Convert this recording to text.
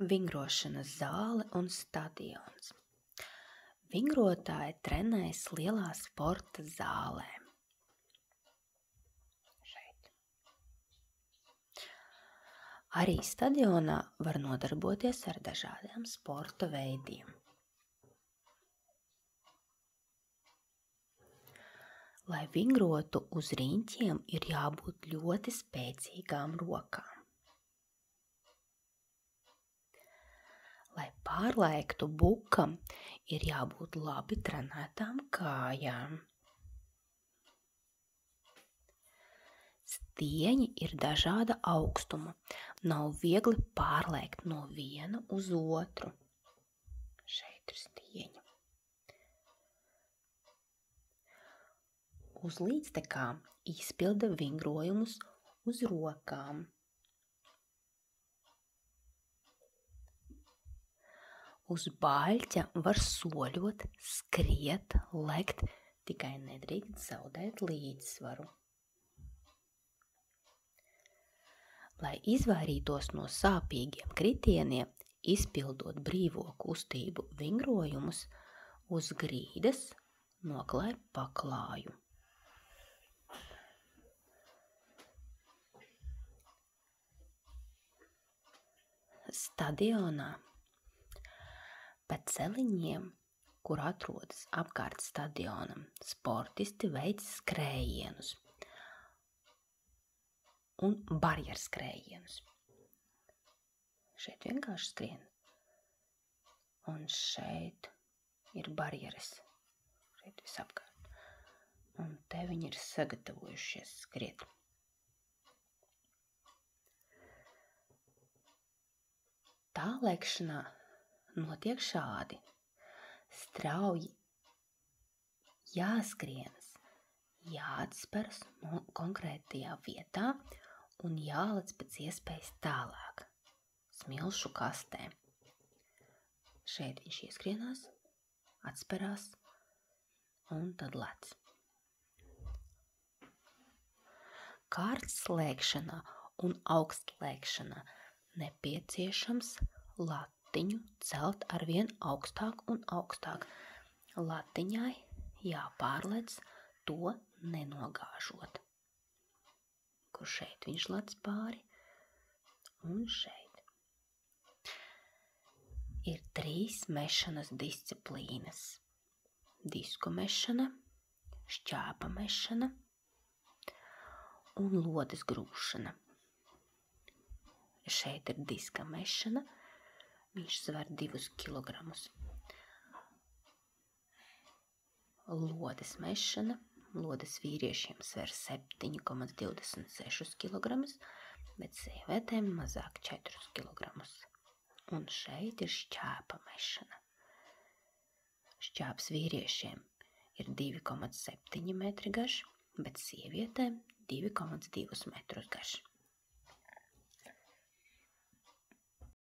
Vingrošanas zāle un stadions. Vingrotāji trenējas lielā sporta zālē. Šeit. Arī stadionā var nodarboties ar dažādiem sporta veidiem. Lai vingrotu uz riņķiem, ir jābūt ļoti spēcīgām rokām. Lai pārlaiktu bukam, ir jābūt labi trenētām kājām. Stieņi ir dažāda augstuma. Nav viegli pārlaikt no viena uz otru. Šeit ir stieņi. Uz līdztekām izpilda vingrojumus uz rokām. Uz bāļķa var soļot, skriet, lekt, tikai nedrīkst zaudēt līdzsvaru. Lai izvairītos no sāpīgiem kritieniem, izpildot brīvo kustību vingrojumus, uz grīdas noklāj paklāju. Stadionā pa celiņiem, kur atrodas apkārt stadionam, sportisti veic skrējienus un barjerskrējienus. Šeit vienkārši skrien. Un šeit ir barjeras. Šeit visapkārt. Un te viņi ir sagatavojušies skriet. Tālēkšanā notiek šādi. Strauji jāskrienas, jāatsperas konkrētajā vietā un jālec pēc iespējas tālāk smilšu kastē. Šeit viņš ieskrienās, atsperās un tad lec. Kārtslēkšanā un augstlēkšanā nepieciešams latiņu celt arvien augstāk un augstāk. Latiņai jāpārlec to nenogāžot. Kur šeit viņš lec pāri un šeit. Ir 3 mešanas disciplīnas. Disku mešana, šķēpa mešana un lodes grūšana. Šeit ir diska mešana, viņš sver 2 kilogramus. Lodes mešana, lodes vīriešiem sver 7,26 kilogramus, bet sievietēm mazāk 4 kilogramus. Un šeit ir šķēpa mešana. Šķēps vīriešiem ir 2,7 metri garš, bet sievietēm 2,2 metrus garš.